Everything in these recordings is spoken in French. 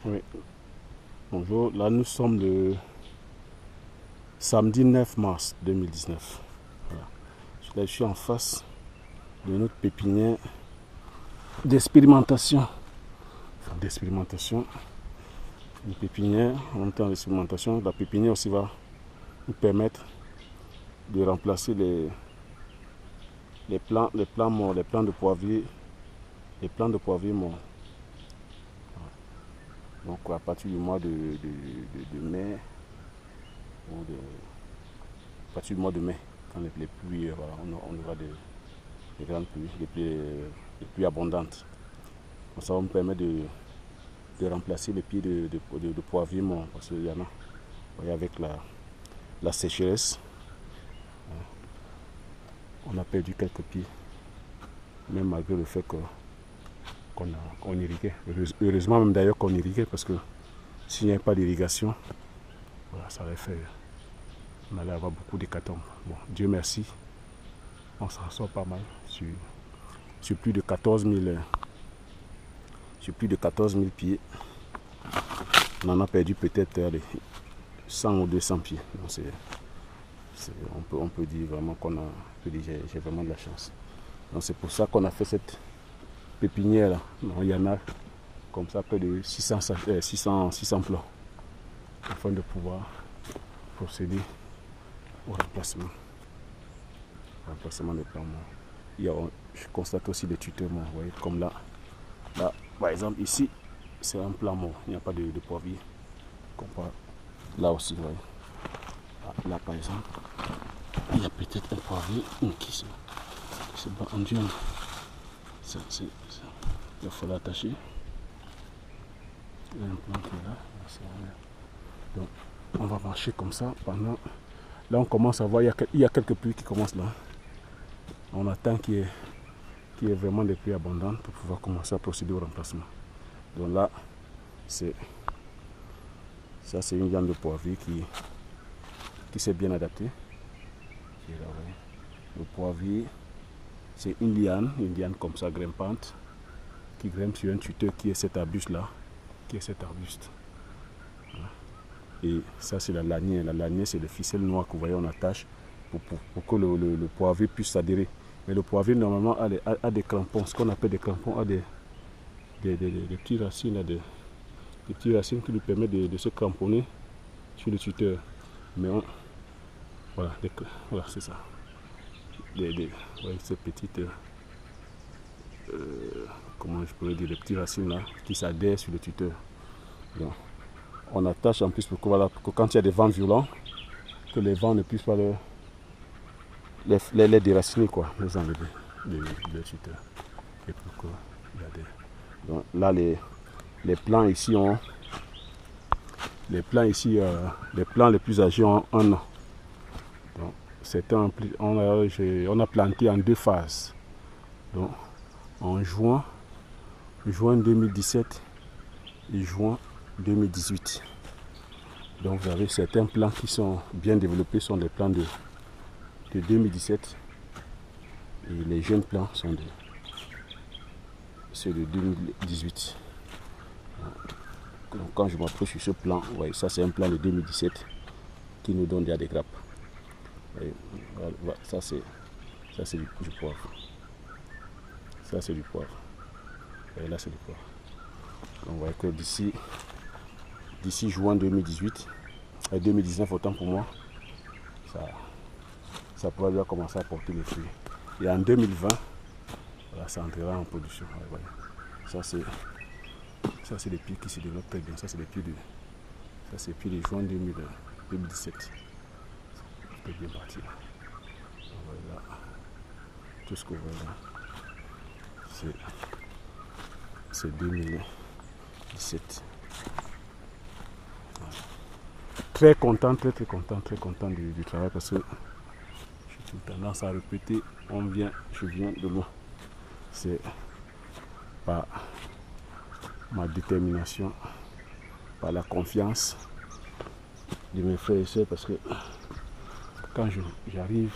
Oui, bonjour. Là, nous sommes le samedi 9 mars 2019. Voilà. Là, je suis en face de notre pépinière d'expérimentation. Une pépinière, en même temps d'expérimentation. La pépinière aussi va nous permettre de remplacer les plants morts, les plants de poivrier morts. Donc à partir du mois de mai, ou à partir du mois de mai, quand les pluies, voilà, on aura des grandes pluies, des pluies abondantes. Donc ça va me permettre de remplacer les pieds de poivrier morts, parce qu'il y en a, voyez, avec la sécheresse, on a perdu quelques pieds, même malgré le fait qu'on irriguait. Heureusement même d'ailleurs qu'on irriguait, parce que s'il n'y avait pas d'irrigation, voilà, ça aurait fait, on allait avoir beaucoup d'hécatombes. Bon, Dieu merci, on s'en sort pas mal sur plus de 14 000 pieds. On en a perdu peut-être 100 ou 200 pieds. Donc on peut dire vraiment j'ai vraiment de la chance. Donc c'est pour ça qu'on a fait cette pépinière là. Donc, il y en a comme ça près de 600 plants, afin de pouvoir procéder au remplacement des plants morts. Je constate aussi des tuteurs morts, vous voyez, comme là par exemple ici c'est un plant mort, il n'y a pas de poivrier. Là aussi, vous voyez. Là par exemple, il y a peut-être un poivrier qui se bat en duel. Il faut l'attacher. Il y a un plant qui est là. Donc on va marcher comme ça pendant. Là on commence à voir, il y a quelques pluies qui commencent là. On attend qu'il y ait vraiment des pluies abondantes pour pouvoir commencer à procéder au remplacement. Donc là, c'est une viande de poivrier qui s'est bien adaptée. Le poivrier, c'est une liane comme ça grimpante, qui grimpe sur un tuteur qui est cet arbuste là, Voilà. Et ça c'est la lanière. La lanière, c'est le ficelle noir que vous voyez, on attache pour que le poivrier puisse s'adhérer. Mais le poivrier normalement a des crampons, ce qu'on appelle des crampons, a des petites racines là, des petites racines qui lui permettent de se cramponner sur le tuteur. Mais voilà, c'est ça. Ces petites, comment je pourrais dire, les petites racines là qui s'adhèrent sur le tuteur. Donc, on attache en plus pour que quand il y a des vents violents, que les vents ne puissent pas les déraciner, quoi, les enlever de tuteur. Et pour que il y a des. Donc, là les plants ici les plants les plus âgés ont 1 an. Donc, on a planté en 2 phases. Donc, en juin 2017 et juin 2018. Donc, vous avez certains plants qui sont bien développés, sont des plants de 2017. Et les jeunes plants sont ceux de 2018. Donc, quand je m'approche sur ce plan, vous voyez, ça c'est un plan de 2017 qui nous donne déjà des grappes. Et ça c'est du poivre. Ça c'est du poivre. Et là c'est du poivre. Donc, vous voyez que d'ici juin 2018 et 2019 autant pour moi, ça pourrait déjà commencer à porter les fruits. Et en 2020, voilà, ça entrera en production. Voilà. Ça c'est des pieds qui se développent très bien. Ça c'est des pieds de juin 2017. C'est bien parti. Voilà. Tout ce que vous voyez là, c'est 2017. Voilà. Très content du travail, parce que j'ai tout tendance à répéter, je viens de loin. C'est par ma détermination, par la confiance de mes frères et sœurs, parce que quand j'arrive,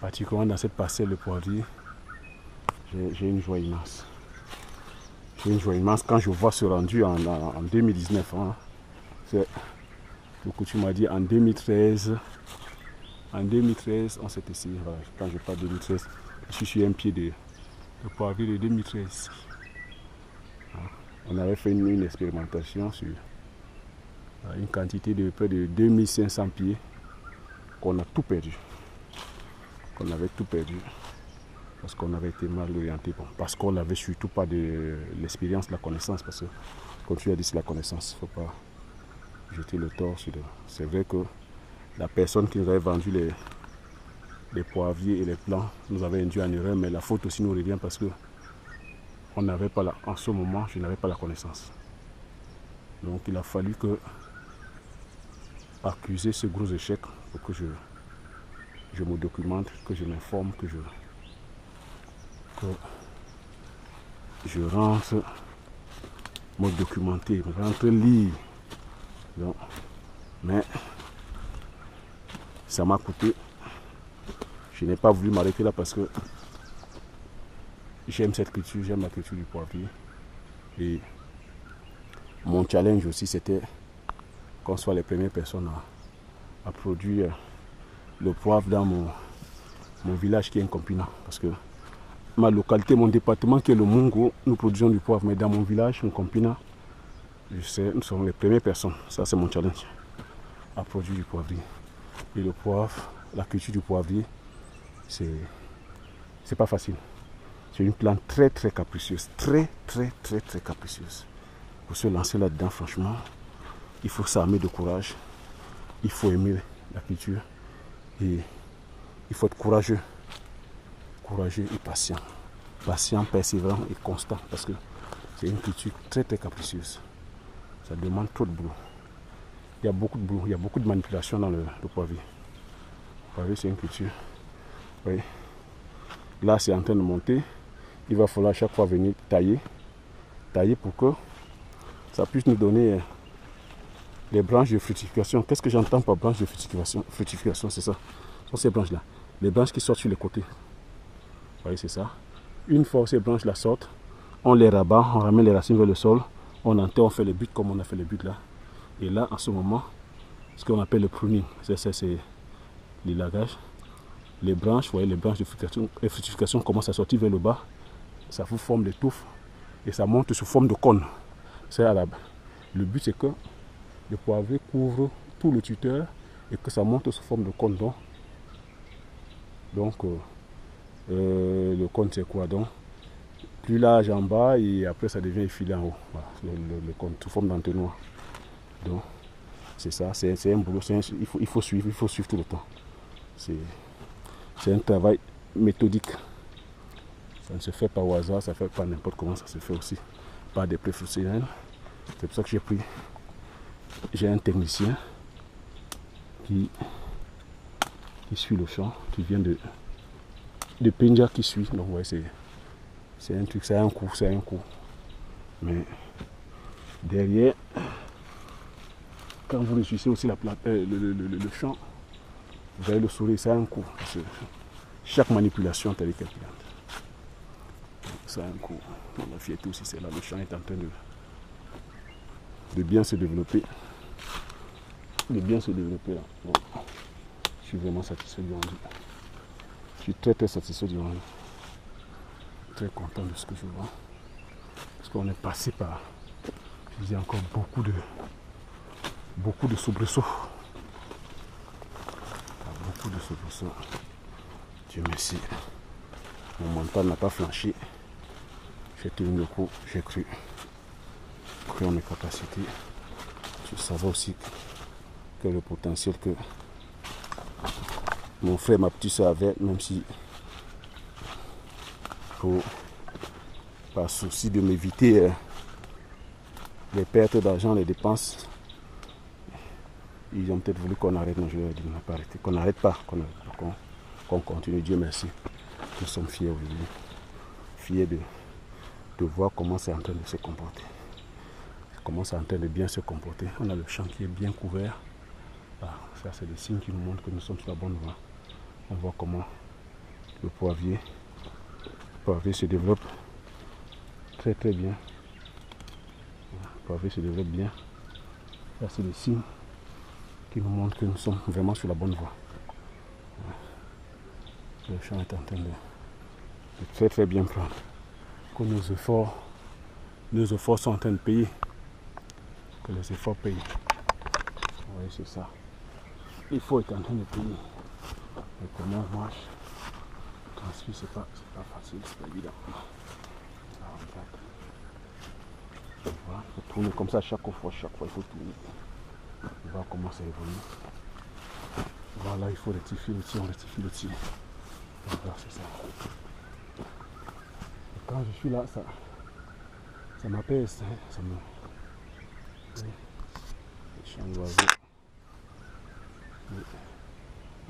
particulièrement dans cette parcelle de poivrier, j'ai une joie immense. J'ai une joie immense quand je vois ce rendu en 2019. Hein. Le coutume m'a dit en 2013. En 2013, on s'est essayé. Voilà, quand je parle de 2013, je suis sur un pied de poivrier de 2013. On avait fait une expérimentation sur une quantité de près de 2500 pieds qu'on a tout perdu. Qu'on avait tout perdu parce qu'on avait été mal orienté. Bon, parce qu'on n'avait surtout pas de l'expérience, de la connaissance. Parce que, comme tu as dit, c'est la connaissance. Il ne faut pas jeter le tort sur le... C'est vrai que la personne qui nous avait vendu les poivriers et les plants nous avait induit en erreur, mais la faute aussi nous revient parce que on n'avait pas en ce moment, je n'avais pas la connaissance. Donc il a fallu que accuser ce gros échec pour que je me documente, que je m'informe, que je rentre me documenter, me rentre lire. Donc, mais ça m'a coûté. Je n'ai pas voulu m'arrêter là parce que j'aime cette culture, j'aime la culture du poivrier. Et mon challenge aussi, c'était qu'on soit les premières personnes à produire le poivre dans mon village qui est Nkompina. Parce que ma localité, mon département qui est le Mungo, nous produisons du poivre. Mais dans mon village, Nkompina, je sais, nous sommes les premières personnes. Ça, c'est mon challenge, à produire du poivrier. Et le poivre, la culture du poivrier, c'est pas facile. C'est une plante très très capricieuse. Très capricieuse. Pour se lancer là-dedans, franchement, il faut s'armer de courage. Il faut aimer la culture. Et il faut être courageux. Courageux et patient. Patient, persévérant et constant. Parce que c'est une culture très très capricieuse. Ça demande trop de boulot. Il y a beaucoup de boulot. Il y a beaucoup de manipulation dans le poivrier. Le poivrier, c'est une culture. Oui. Là, c'est en train de monter. Il va falloir à chaque fois venir tailler. Tailler pour que ça puisse nous donner les branches de fructification. Qu'est-ce que j'entends par branches de fructification? Fructification, c'est ça. Ce sont ces branches-là. Les branches qui sortent sur les côtés. Vous voyez, c'est ça. Une fois que ces branches-là sortent, on les rabat, on ramène les racines vers le sol, on enterre, on fait les buts comme on a fait les buts là. Et là, en ce moment, ce qu'on appelle le pruning, c'est l'élagage. Les branches, vous voyez, les branches de fructification commencent à sortir vers le bas. Ça vous forme des touffes et ça monte sous forme de cône. C'est arabe. Le but, c'est que le poivrier couvre tout le tuteur et que ça monte sous forme de cône. Donc le cône, c'est quoi donc? Plus large en bas et après ça devient effilé en haut. Voilà, le cône sous forme d'entonnoir. Donc c'est ça, c'est un boulot, il faut suivre tout le temps. C'est un travail méthodique. Ça ne se fait pas au hasard, ça ne se fait pas n'importe comment, ça se fait aussi par des professionnels. C'est pour ça que j'ai un technicien qui suit le champ, qui vient de Penja qui suit. Donc ouais, c'est un truc, c'est un coup. Mais derrière, quand vous réussissez aussi le champ, vous allez le sourire, c'est un coup. Chaque manipulation telle qu'elle plante. Ça a un coup. La fierté aussi, c'est là. Le champ est en train de bien se développer. De bien se développer là. Bon. Je suis vraiment satisfait du rendu. Je suis très satisfait du rendu. Très content de ce que je vois. Parce qu'on est passé par, je disais encore, beaucoup de soubresauts. Beaucoup de soubresauts. Dieu merci. Mon mental n'a pas flanché. J'ai tenu le coup, j'ai cru en mes capacités. Je savais aussi que le potentiel que mon frère, ma petite soeur avait, même si par souci de m'éviter les pertes d'argent, les dépenses, ils ont peut-être voulu qu'on arrête. Non, je leur ai dit, on n'a pas arrêté, qu'on n'arrête pas, qu'on continue. Dieu merci. Nous sommes fiers aujourd'hui. Fiers de voir comment c'est en train de se comporter. Comment c'est en train de bien se comporter. On a le champ qui est bien couvert. Ah, ça, c'est des signes qui nous montrent que nous sommes sur la bonne voie. On voit comment le poivrier se développe très bien. pavé se développe bien. Là, c'est des signes qui nous montrent que nous sommes vraiment sur la bonne voie. Le champ est en train de très bien prendre. Que nos efforts sont en train de payer. Que les efforts payent. Vous voyez, c'est ça. L'effort est en train de payer. Et comment on marche, transfert, c'est pas facile, c'est pas évident. Voilà, il faut tourner comme ça chaque fois, il faut tourner. On va comment ça évolue. Voilà, il faut rectifier le tir, on rectifie le tir. Voilà, c'est ça. Et quand je suis là, ça m'apaise, hein, ça me... Les chants d'oiseaux.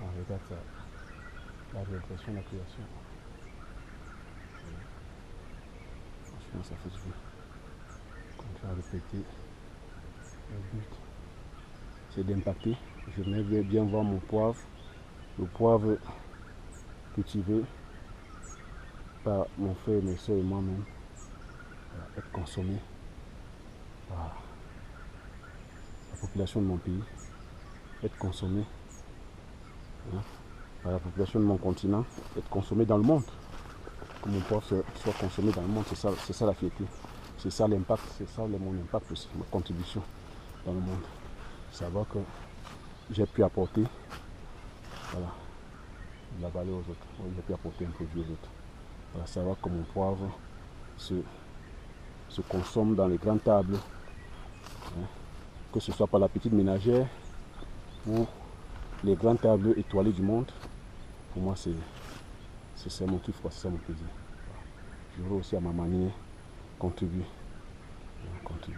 On regarde ça. Là, j'ai l'impression de la création. Franchement, ça fait du bien. On va répéter. Le but, c'est d'impacter. Je vais bien voir mon poivre. Le poivre cultivé par mon frère, mes soeurs et moi-même, être consommé par la population de mon pays, être consommé par la population de mon continent, être consommé dans le monde. Que mon poivre soit consommé dans le monde, c'est ça la fierté. C'est ça l'impact, c'est ça mon impact aussi, ma contribution dans le monde. Savoir que j'ai pu apporter la valeur aux autres. J'ai pu apporter un produit aux autres. Voilà, savoir que mon poivre se consomme dans les grandes tables, que ce soit par la petite ménagère ou les grandes tables étoilées du monde. Pour moi, c'est mon kiff, c'est ça mon plaisir. Je veux aussi à ma manière contribuer.